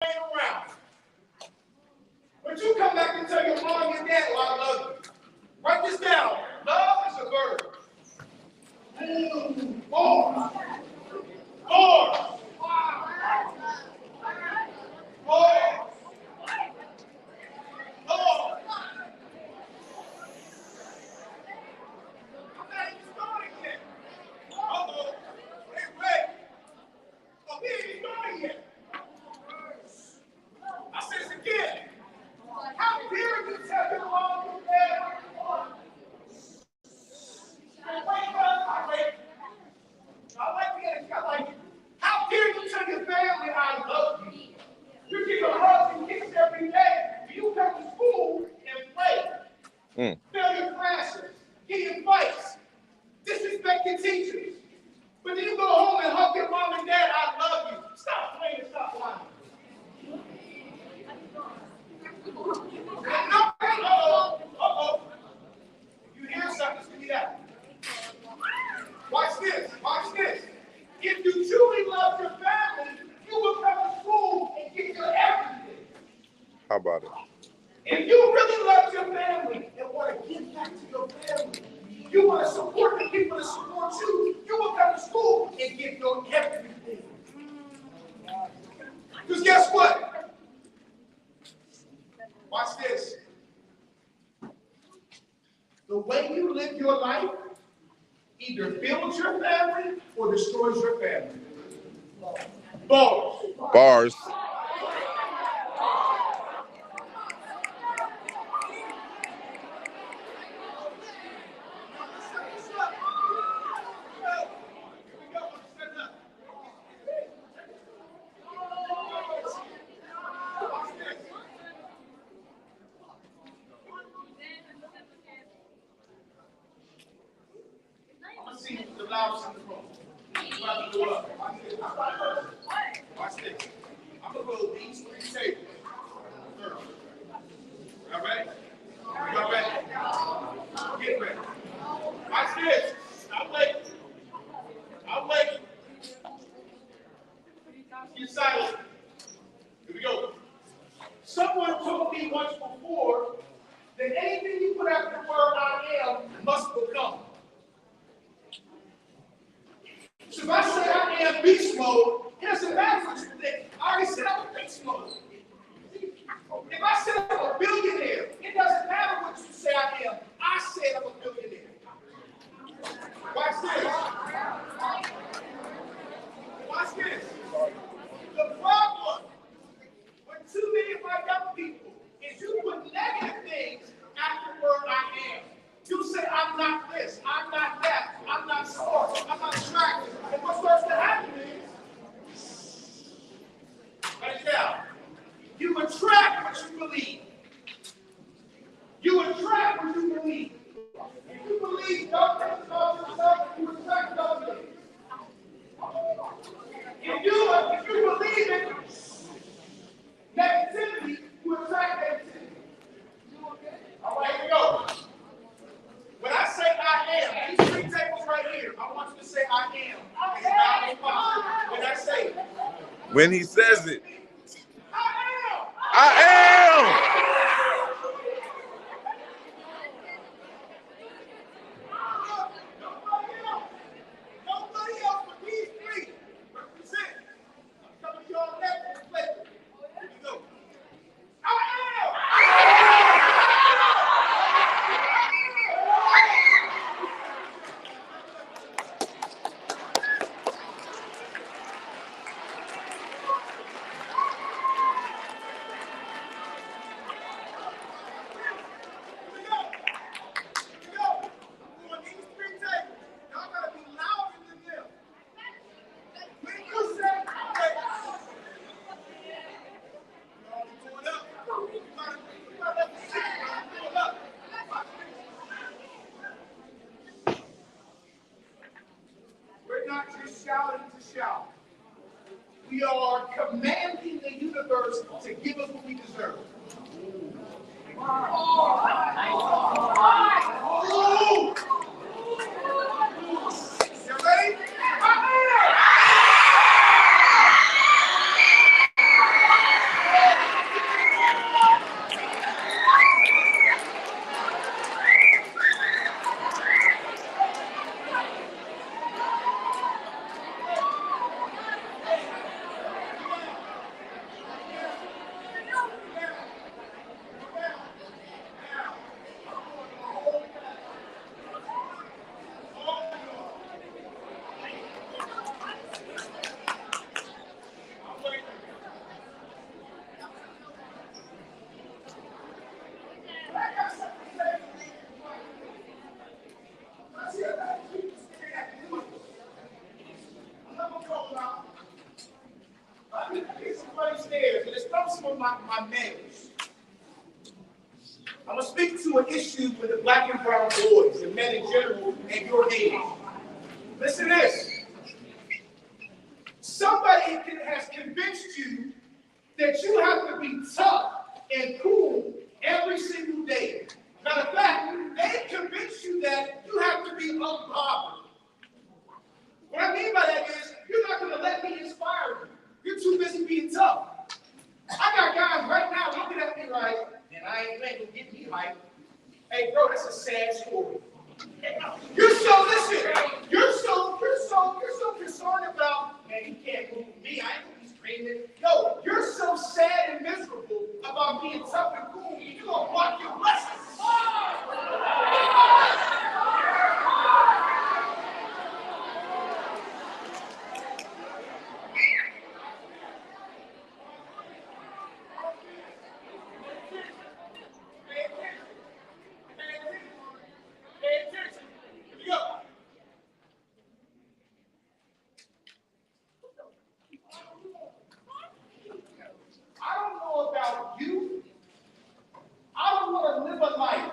around. But you come back and tell your mom and your dad, oh, I love you. Write this down. Love is a verb. More. More. More. More. I'm not even starting yet. Uh-oh. Wait. Oh, we ain't even starting yet. I said this again. How dare you tell your mom and dad? How dare you tell your family I love you? You give a hug and kiss every day. You come to school and play. Fail your classes. Get in fights. Disrespect your teachers. But then you go home and hug your mom and dad, I love you. Stop playing and stop lying. Uh-oh. You hear something, give me that. Watch this. If you truly love your family, you will come to school and get your everything. How about it? If you really love your family and want to give back to your family, you want to support the people that support you, you will come to school and get your everything. Because guess what? Watch this. The way you live your life either builds your family or destroys your family. Bars. Watch this. I'm going to go these three tables. Y'all ready? Y'all ready? Get ready. Watch this. I'm waiting. Get silent. Here we go. Someone told me once before that anything you put after the word I am must become. So if I say I am beast mode, it doesn't matter what you think. I already said I'm a beast mode. If I said I'm a billionaire, it doesn't matter what you say I am. I said I'm a billionaire. Watch this. Watch this. The problem with too many of my young people is you put negative things after the word I am. You say, I'm not this, I'm not that, I'm not smart, I'm not attractive. And what's supposed to happen is, write it down. You attract what you believe. You attract what you believe. If you believe darkness about yourself, you attract darkness. If you believe in negativity, you attract negativity. All right, here we go. When I say I am, these three tables right here, I want you to say I am. It's not impossible. When I say it. When he says it. I am. I am. Nobody else but these three represent. I'm coming to y'all next later. Here we go. I am. We're not just shouting to shout. We are commanding the universe to give us what we deserve. You ready? especially some of my males. I'm going to speak to an issue with the black and brown boys and men in general and your age. Listen to this. Somebody has convinced you that you have to be tough and cool every single day. Matter of fact, they convince you that you have to be unbothered. What I mean by that is, you're not going to let me inspire you. You're too busy being tough. I got guys right now looking at me like, and I ain't letting them get me hype. Hey, bro, that's a sad story. You're so concerned about, man, you can't move me. I ain't gonna be screaming. Yo, you're so sad and miserable about being tough and cool. You're gonna block your blessings. I don't know about you. I don't want to live a life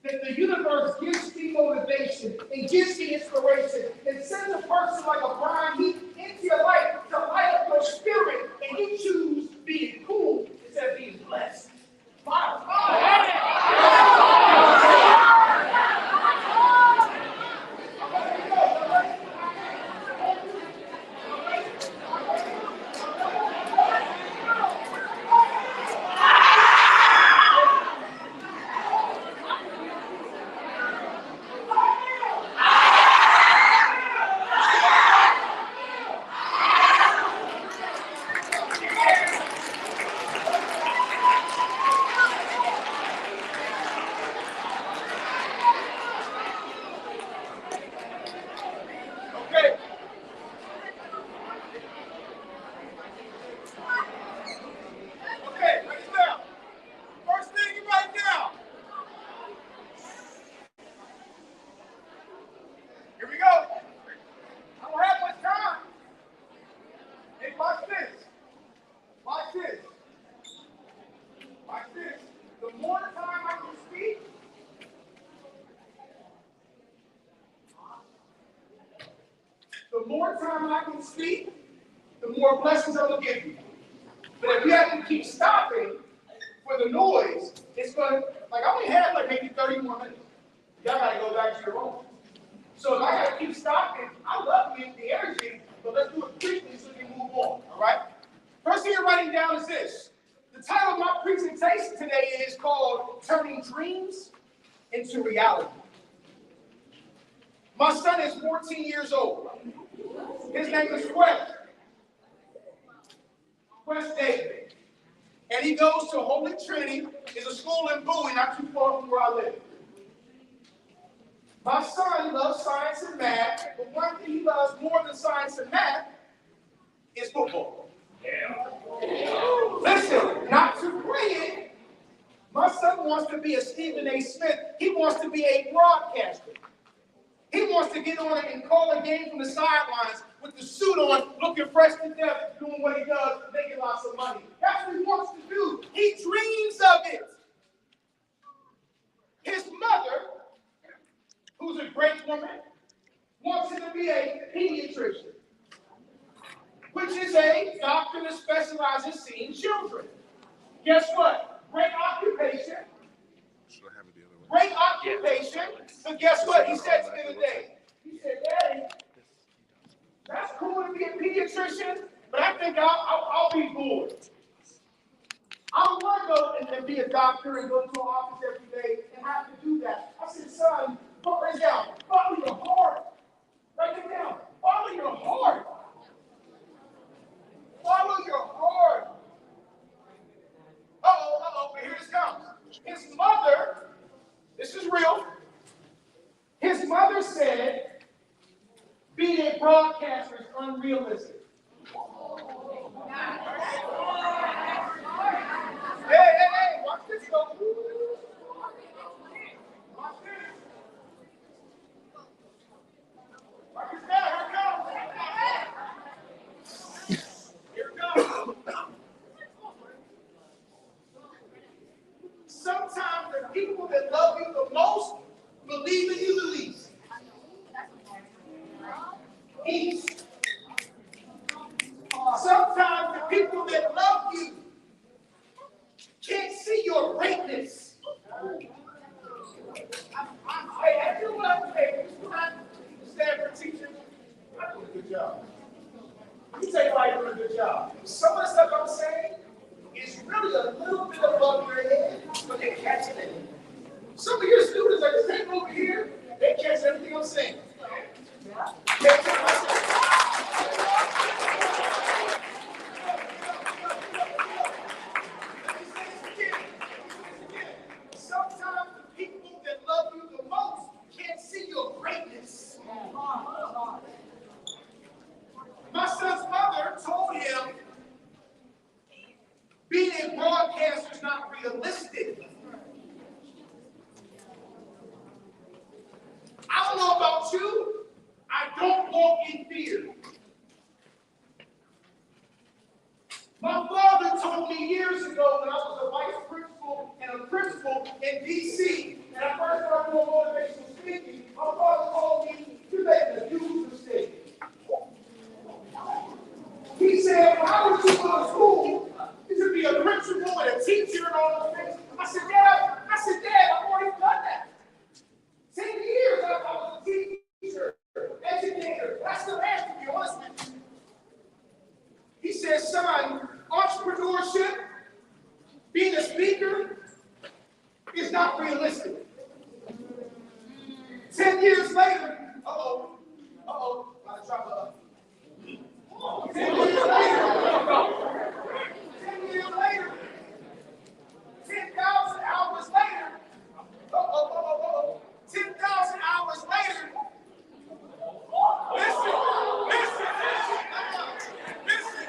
that the universe gives me motivation and gives me inspiration and sends a person like a Brian Heath into your life to light up your spirit, and you choose being cool instead of being blessed. Wow. The more time I can speak, the more blessings I'm going to give you. But if you have to keep stopping for the noise, it's going to, like, I only have like maybe 30 more minutes. Y'all got to go back to your home. So if I got to keep stopping, I love the energy, but let's do it quickly so we can move on, all right? First thing you're writing down is this. The title of my presentation today is called Turning Dreams into Reality. My son is 14 years old. His name is Quest David. And he goes to Holy Trinity. It's a school in Bowie, not too far from where I live. My son loves science and math, but one thing he loves more than science and math is football. Yeah. Listen, not to play it, my son wants to be a Stephen A. Smith. He wants to be a broadcaster. He wants to get on it and call a game from the sidelines with the suit on, looking fresh to death, doing what he does, making lots of money. That's what he wants to do. He dreams of it. His mother, who's a great woman, wants him to be a pediatrician, which is a doctor that specializes in seeing children. Guess what? Great occupation. Great occupation. But guess what? He said to me the other day. He said, Daddy, that's cool to be a pediatrician, but I think I'll be bored. I don't want to go and be a doctor and go to an office every day and have to do that. I said, son, write it down. Follow your heart. Write it down. Follow your heart. Follow your heart. But here this comes. His mother, this is real. His mother said, being a broadcaster is unrealistic. Hey, watch this, though. Watch this. Watch this now, here it comes. Here it comes. people that love you the most believe in you the least. Peace. Sometimes the people that love you can't see your greatness. Hey, I do what I say. Stanford teacher, I'm doing a good job. Let me tell you why you're doing a good job. Some of the stuff I'm saying is really a little bit above your head, but they're catching it. Some of your students are just sitting over here, they catch everything I'm saying. Sometimes the people that love you the most can't see your greatness. My son's mother told him being a broadcaster is not realistic. I don't know about you, I don't walk in fear. My father told me years ago when I was a vice principal and a principal in D.C., and I first started doing motivational speaking, my father told me, you're making a huge mistake. He said, well, how would you go to school? You should be a principal and a teacher and all those things. I said, Dad, I've already done that. 10 years I was a teacher, educator. I still am, to be honest with you. He says, son, entrepreneurship, being a speaker, is not realistic. 10 years later, gotta drop up. 10 years later, 10,000 hours later, 10,000 hours later, listen.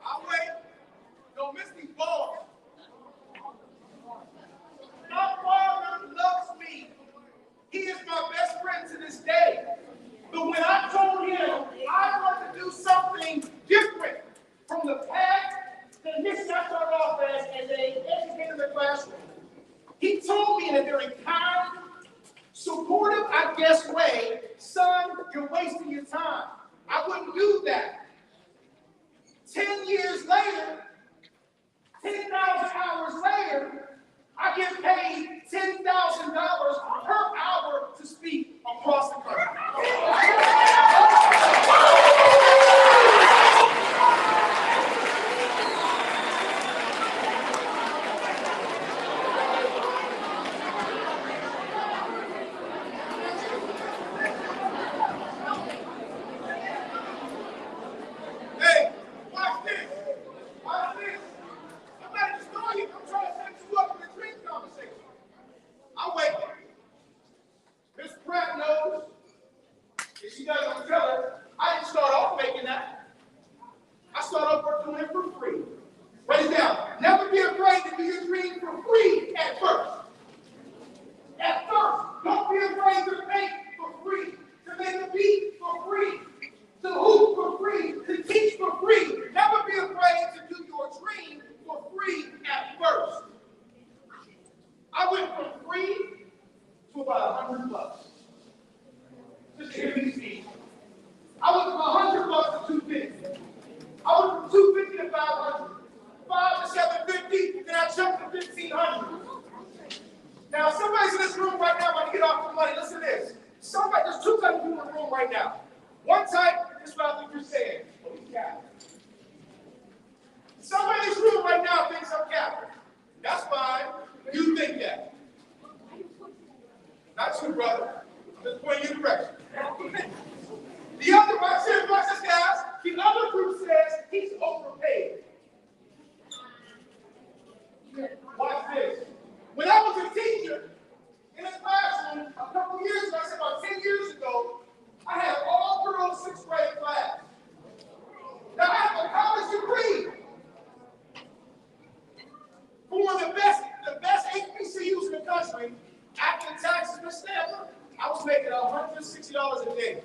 I'll wait. Don't miss these balls. My father loves me. He is my best friend to this day. But when I told him I want to do something different from the past, the mission I started off as an educator in the classroom, he told me in a very kind, supportive, I guess, way, son, you're wasting your time. I wouldn't do that. 10 years later, 10,000 hours later, I get paid $10,000 per hour to speak across the country. Hey, watch this. Watch this. I'm not just doing it. I'm trying to set you up for the dream conversation. I'm waiting. Miss Pratt knows. If she doesn't tell her, I didn't start off making that. I started off doing it for free. Write it down. Never be afraid to do your dream for free at first. At first. Don't be afraid to paint for free. To make a beat for free. To hoop for free. To teach for free. Never be afraid to do your dream for free at first. I went from free to about $100. Just to hear me speak. I went from $100 to $250. I went from $250 to $500. $500 to $750, then I jumped to $1,500. Now, somebody's in this room right now about to get off the money. Listen to this. There's two types of people in the room right now. One type is what I think you're saying. Oh, he's capping. Somebody in this room right now thinks I'm capping. That's fine. You think that. Not you, brother. I'm just pointing you in direction. The other, watch this, guys. The other group says he's overpaid. Watch this. When I was a teacher in a classroom a couple years ago, I said about 10 years ago, I had an all-girls 6th grade class. Now I have a college degree for one of the best HBCUs in the country. After taxes, Miss Stanford, I was making $160 a day.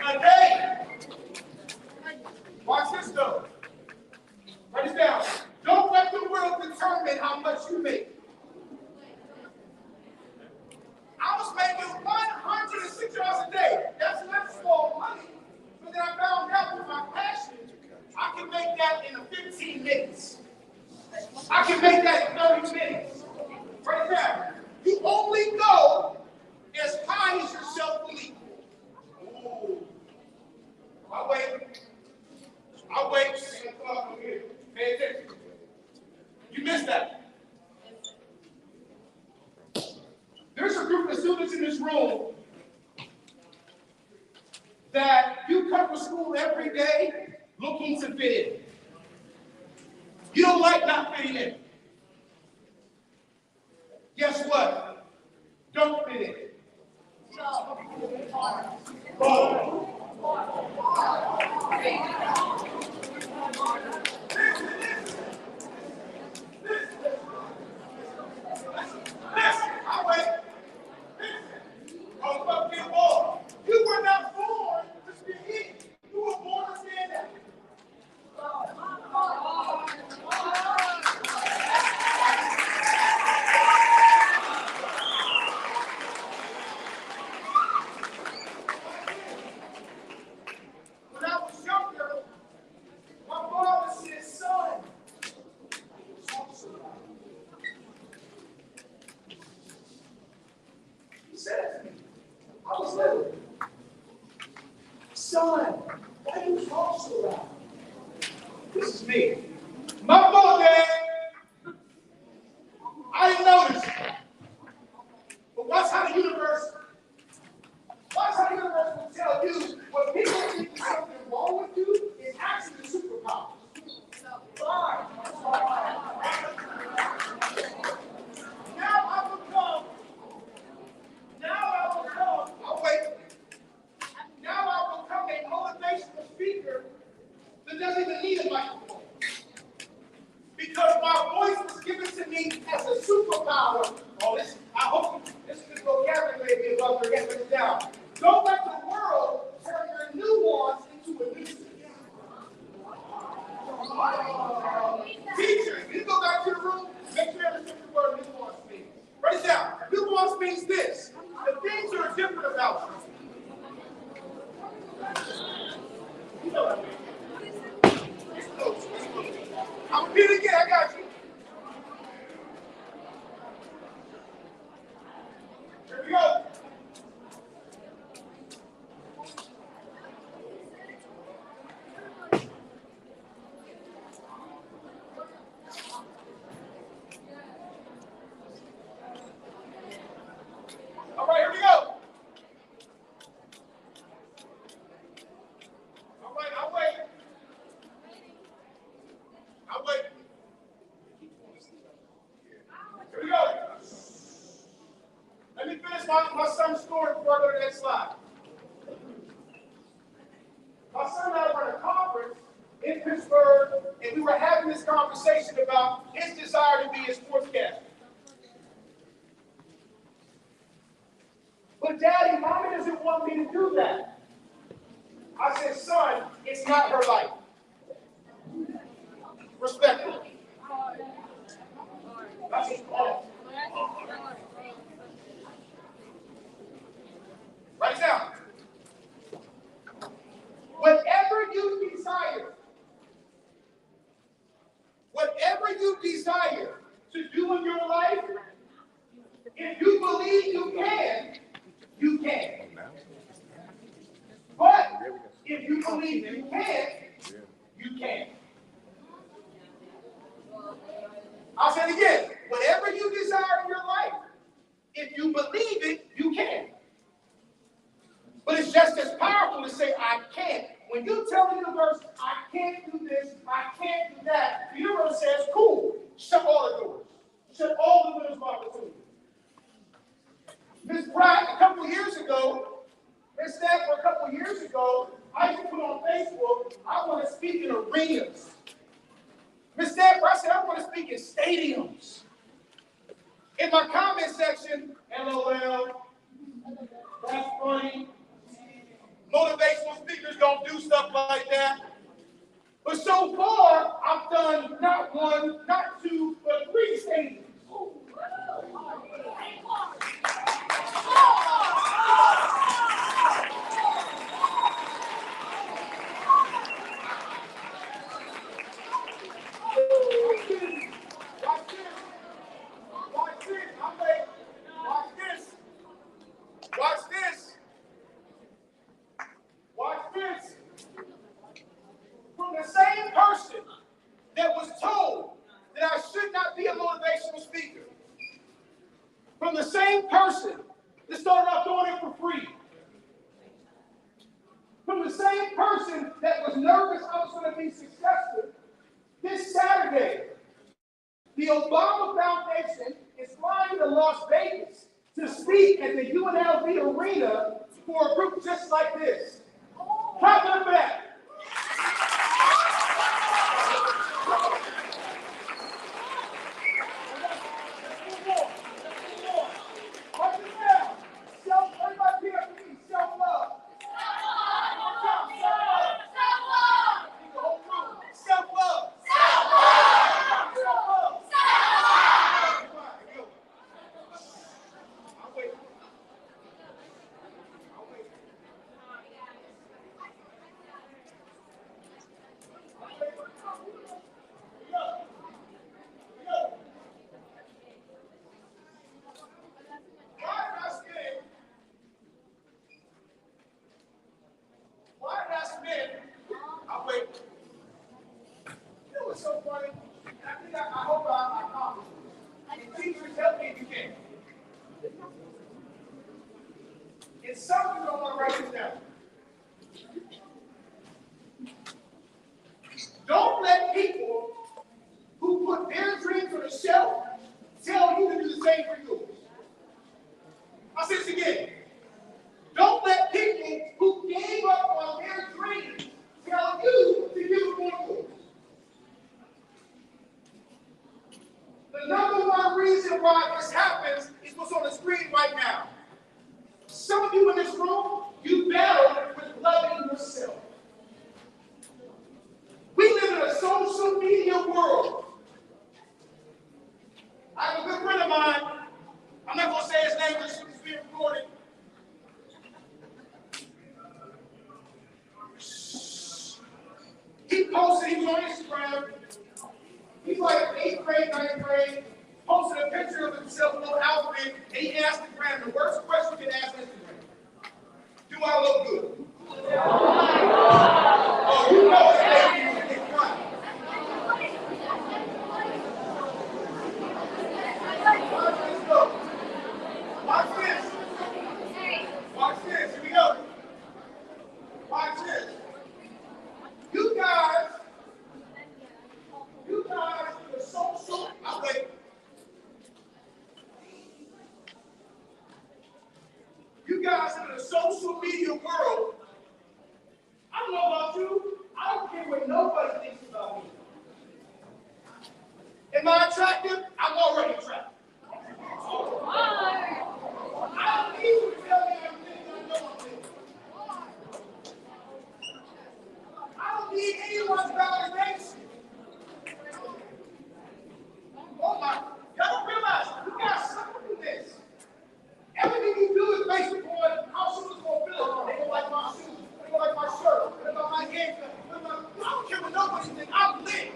A day. Watch this though. Write this down. Don't let the world determine how much you make. I was making $160 a day. That's not small money. But then I found out with my passion, I can make that in 15 minutes. I can make that in 30 minutes. Right there. You only go as high as your self-belief. Ooh. I'll wait. I'll wait. Pay attention. You missed that. There's a group of students in this room that you come to school every day looking to fit in. You don't like not fitting in. Guess what? Don't fit in. You were not born to speak. You were born to stand out. When I was younger, my father said, son, he said it to me. I was little. Son, why do you talk so loud? This is me. My fault, Dad. I didn't notice. But watch how the universe will tell you what people think is something wrong with you is actually a superpower. Now I become a motivational speaker that doesn't even need a microphone. Because my voice was given to me as a superpower. I hope this is the vocabulary above your head, it down. Don't let the world turn your nuance into a nuisance. Teacher, you go back to the room, make sure you understand the word nuance means. Write it down. Nuance means this. The things that are different about you. You know what I mean. I'm repeat it again, I got you. Here we go. All right, here we go. All right, I'll wait. Here we go. Let me finish my son's story before I go to the next slide. My son and I were at a conference in Pittsburgh, and we were having this conversation about his desire to be a sportscaster. But Daddy, Mommy doesn't want me to do that. I said, son, it's not her life. Respectfully. That's his fault. Write it down. Whatever you desire to do in your life, if you believe you can, you can. But if you believe you can't, you can't. I'll say it again. Whatever you desire in your life, if you believe it, you can. But it's just as powerful to say, I can't. When you tell the universe, I can't do this, I can't do that, the universe says, cool, shut all the doors. Shut all the windows of opportunity. Miss Pratt, a couple years ago, Miss Stafford, a couple years ago, I used to put on Facebook, I want to speak in arenas. Miss Stafford, I said, I want to speak in stadiums. In my comment section, LOL, that's funny. Motivational speakers don't do stuff like that. But so far, I've done not one, not two, but 3 stages. Watch this. From the same person that was told that I should not be a motivational speaker. From the same person that started off doing it for free. From the same person that was nervous I was going to be successful. This Saturday, the Obama Foundation is flying to Las Vegas to speak at the UNLV Arena for a group just like this. Clap it up for that. So funny. I hope I accomplished it. Teachers, help me if you can. It's something I want to write this down. Don't let people who put their dreams on the shelf tell you to do the same for yours. I'll say this again. Don't let people who gave up on their dreams tell you to give up on yours. The number one reason why this happens is what's on the screen right now. Some of you in this room, you battle with loving yourself. We live in a social media world. I have a good friend of mine. I'm not going to say his name because it's being recorded. He posted, he was on Instagram. He's like 8th grade, 9th grade, posted a picture of himself in a little outfit, and he asked Instagram the worst question you can ask Instagram. Do I look good? Oh, you know it's making you fun. Watch this. Watch this. Here we go. Watch this. You guys are social. I'll wait. You guys in the social media world. I don't know about you. I don't care what nobody thinks about me. Am I attractive? I'm already attractive. I don't need you to tell me everything I know I'm thinking. I don't need anyone's validation. Oh my, y'all don't realize you got something in this. Everything you do is based upon how someone's going to feel. They don't like my shoes. They don't like my shirt. They don't like my haircut. I don't care what nobody thinks. I'm lit.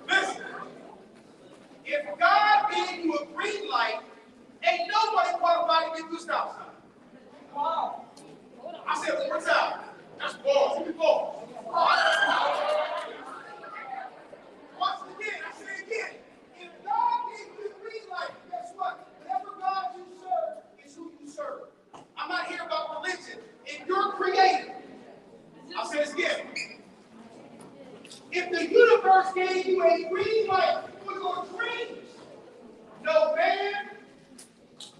Listen, if God gave you a green light, ain't nobody qualified to give you a stop sign. Wow. I said it one more time. That's balls. Give me balls. Watch this. universe gave you a green light for your dreams. No man,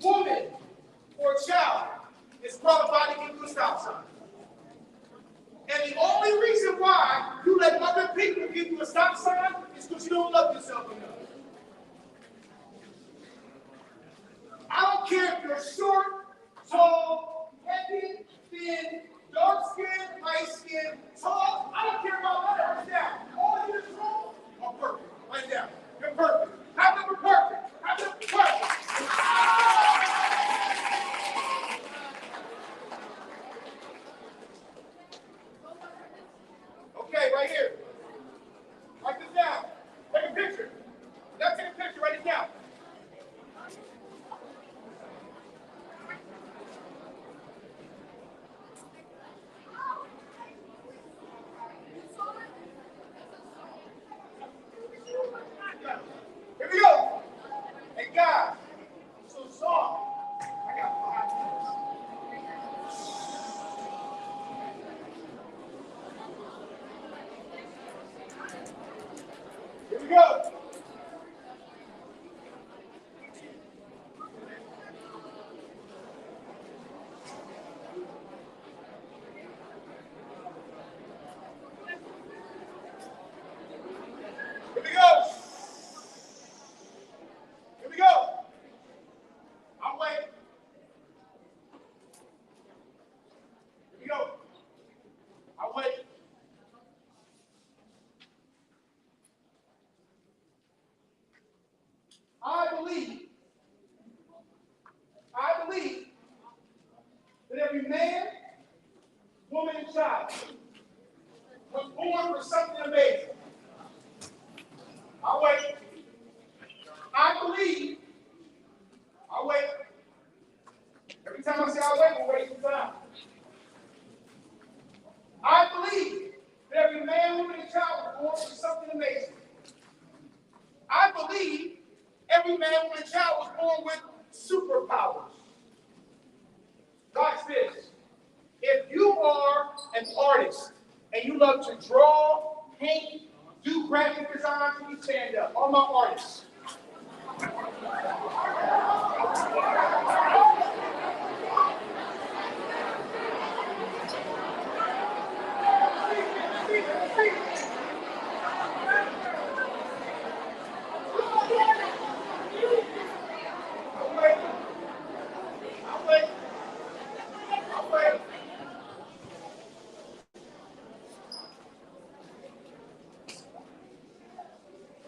woman, or child is qualified to give you a stop sign. And the only reason why you let other people give you a stop sign is because you don't love yourself enough. I don't care if you're short, tall, heavy, thin, dark skin, light skin, tall. I don't care about that. Write it down. All of you in this room are perfect. Write it down. You're perfect. Have them be perfect. Have them be perfect. Okay, right here. Write this down. Take a picture. Now take a picture. Write it down. Here we go. Hey guys, I'm so soft. I got 5 minutes. Here we go. Here we go. Here we go. I'm waiting. Here we go. I'm waiting. I believe that every man, woman, and child was born for something amazing. I'll wait. I'll wait. Every time I say I'll wait, we're wasting time. I believe that every man, woman, and child was born for something amazing. I believe every man, woman, and child was born with superpowers. Watch this. If you are an artist and you love to draw, paint, do graphic design, please stand up. All my artists.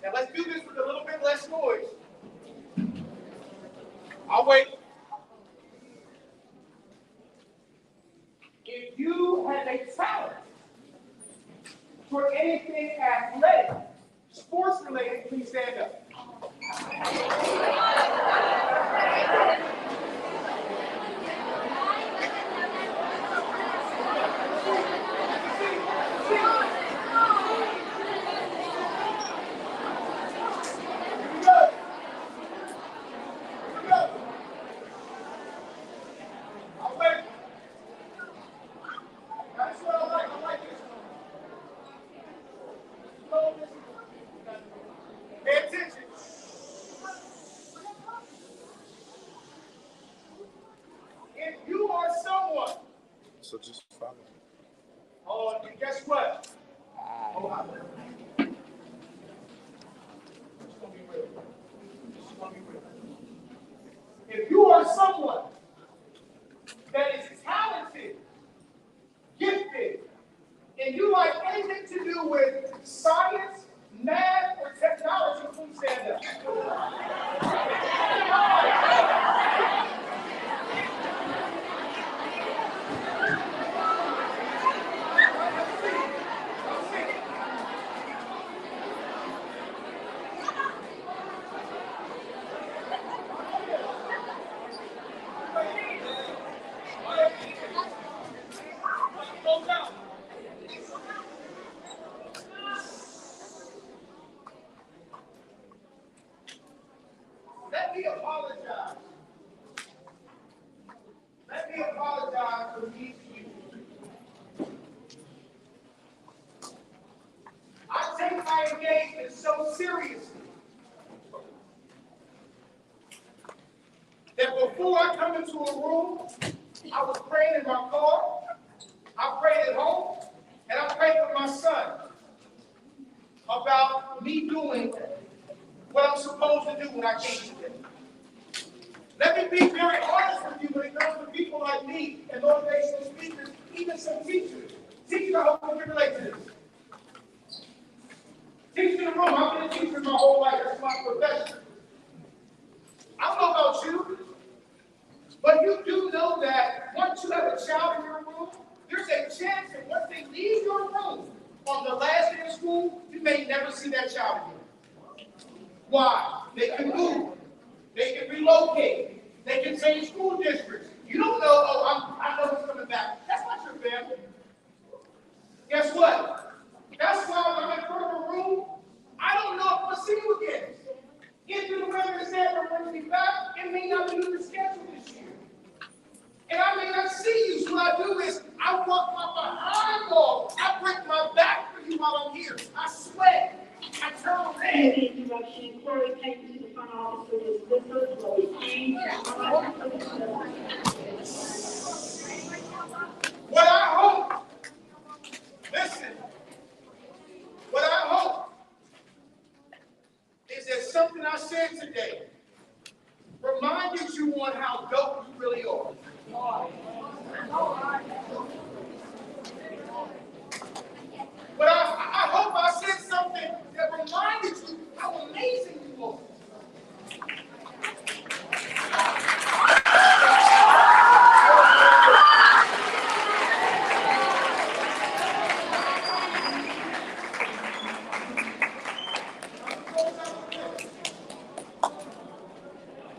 Now let's do this with a little bit less noise. I'll wait. If you have a talent for anything athletic, sports related, please stand up. Pay attention. If you are someone, So just follow. oh, and guess what? Oh, I'm This is gonna be real. This is gonna be real. If you are someone that is talented, gifted, and you like anything to do with science, math, or technology, please stand up. Let me apologize. Let me apologize for these people. I take my engaged in so seriously that before I come into a room, I was praying in my car, I prayed at home, and I prayed with my son about me doing what I'm supposed to do when I came today. Let me be very honest with you when it comes to people like me and motivational speakers, even some teachers. Teachers, I hope you can relate to this. Teachers in the room, I've been a teacher my whole life. That's my profession. I don't know about you, but you do know that once you have a child in your room, there's a chance that once they leave your room on the last day of school, you may never see that child again. Why? They can move. They can relocate. They can change school districts. You don't know, oh, I know he's coming back. That's not your family. Guess what? That's why when I'm in front of a room, I don't know if I'll see you again. If the weather said I'm going to be back, it may not be in the schedule this year. And I may not see you, so what I do is I walk my behind off. I break my back for you while I'm here. I sweat. I turn red. Interruption. Corey, take you to the front office for this whistle. What I hope, listen, what I hope is that something I said today reminded you on how dope you really are. But I hope I said something that reminded you how amazing you are.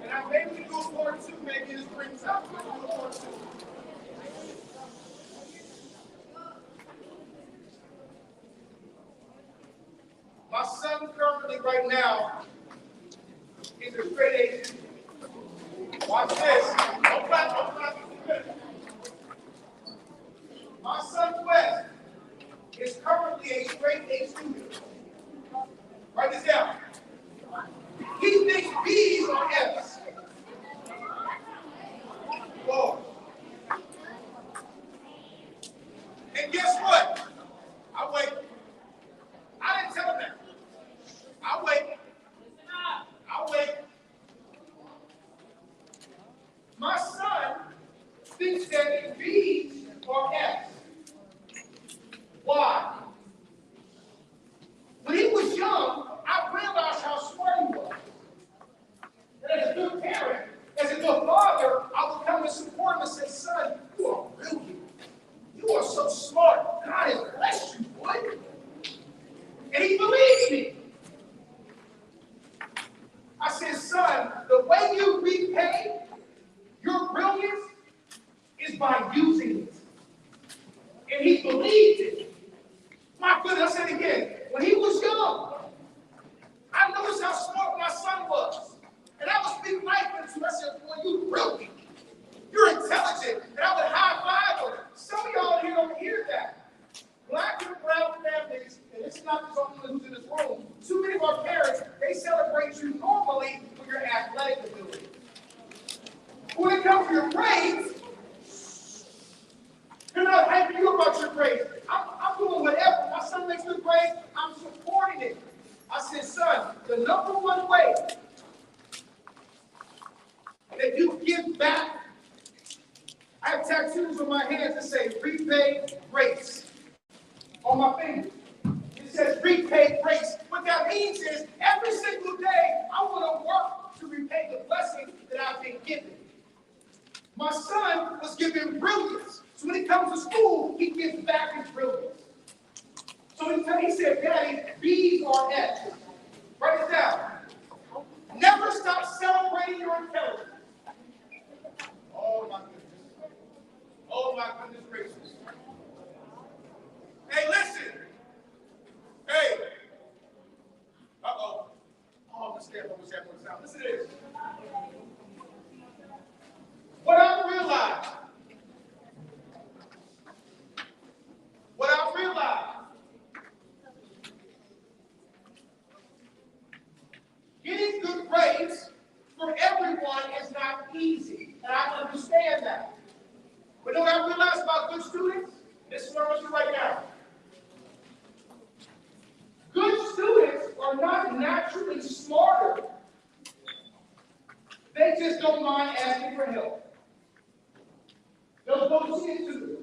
And I maybe do a part two, maybe this brings up a part two. My son currently right now is a straight A student. Watch this. Don't clap. My son Wes is currently a straight A student. Write this down. He thinks B's are F's. Whoa. And guess what? I wait. I didn't tell him that. I wait. My son thinks that B's are F's. Why? When he was young, I realized how smart he was. And as a good parent, as a good father, I would come and support him and say, son, you are brilliant. You are so smart. God has blessed you, boy. And he believed me. I said, son, the way you repay your brilliance is by using it. And he believed it. My goodness, I said it again. When he was young, I noticed how smart my son was. And I would speak life into him. I said, boy, you're brilliant. You're intelligent. And I would high five him. Some of y'all here don't hear that. Black and brown families, and it's not just only who's in this room, too many of our parents, they celebrate you normally for your athletic ability. When it comes to your grades, they're not hyping you about your grades. I'm doing whatever. My son makes good grades, I'm supporting it. I said, son, the number one way that you give back, I have tattoos on my hands that say repay grace on my fingers. It says repay grace. What that means is every single day I want to work to repay the blessing that I've been given. My son was given brilliance. So when he comes to school, he gives back his brilliance. So he said, Daddy, B's are F's. Write it down. Never stop celebrating your intelligence. Oh my goodness. Oh my goodness gracious. Hey, listen. Hey. Uh-oh. Oh, I'm going to stand up with that one sound. Listen to this. What I realized smarter. They just don't mind asking for help. They'll go see it to them.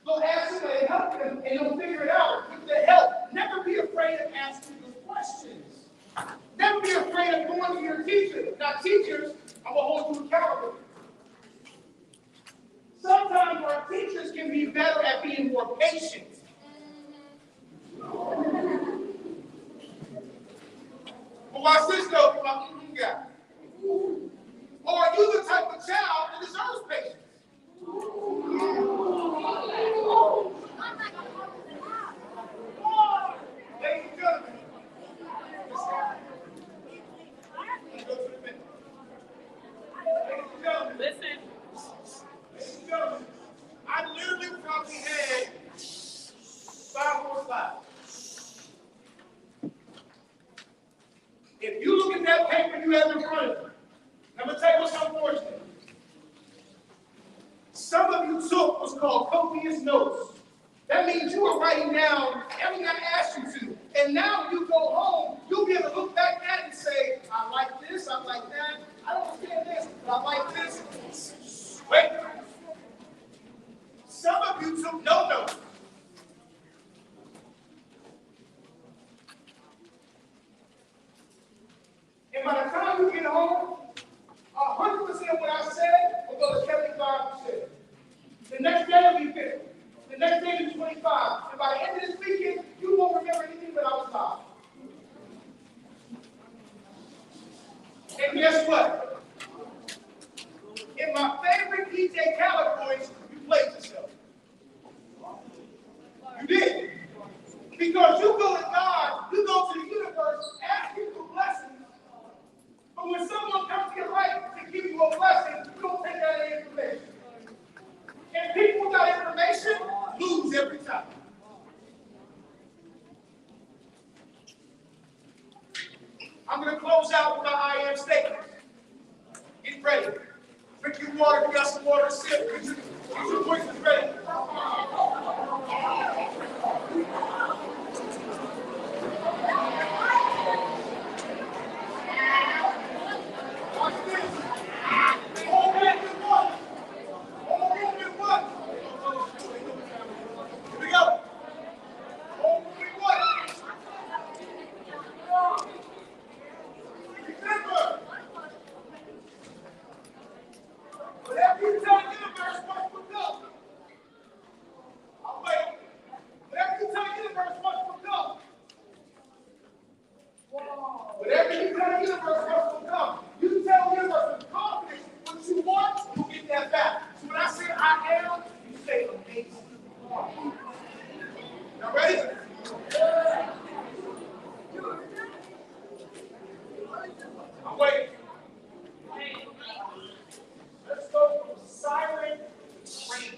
They'll ask somebody to help them, and they'll figure it out with the help. Never be afraid of asking those questions. Never be afraid of going to your teacher. Now, teachers, I'm going to hold you accountable. Sometimes our teachers can be better at being more patient. But watch this though, you got. Or are you the type of child that deserves patience? Ladies and gentlemen, let's go to the minute. Ladies and gentlemen, listen. Ladies and gentlemen, I literally probably had 5 more slides. If you look at that paper you have in front of you, I'm going to tell you what's unfortunate. Some of you took what's called copious notes. That means you were writing down everything I asked you to. And now when you go home, you'll be able to look back at it and say, I like this, I like that. I don't understand this, but I like this. Wait. Some of you took no notes. And by the time you get home, 100% of what I said will go to 75%. The next day will be 50. The next day will be 25. And by the end of this weekend, you won't remember anything but I was lying. And guess what? In my favorite DJ Khaled voice, you played yourself. You did. Because you go to God, you go to the universe, asking for blessings. But when someone comes to your life to give you a blessing, you don't take that information. And people without information lose every time. I'm going to close out with my I am statement. Get ready. Drink your water. If you got some water to sip, get your voices ready. Watch this. Hold back with one. Hold back with one. Here we go. Hold back with one. Remember, whatever you tell the universe must fulfill. I'll wait. Whatever you tell the universe must fulfill. Whatever you tell the universe must fulfill. You tell the universe with confidence what you want, you'll get that back. So when I say I am, you say amazing. Y'all ready? I'm waiting. Let's go from silent to rain.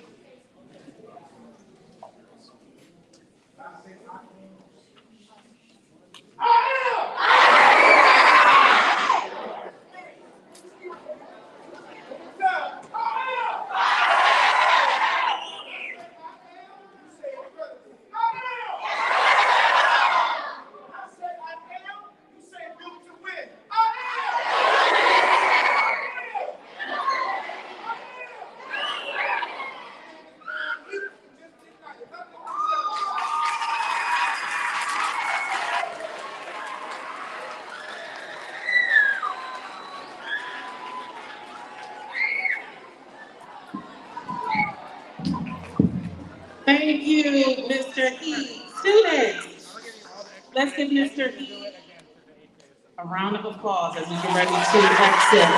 Thank you, Mr. Heath. Students, let's give Mr. Heath a round of applause as we get ready to exit.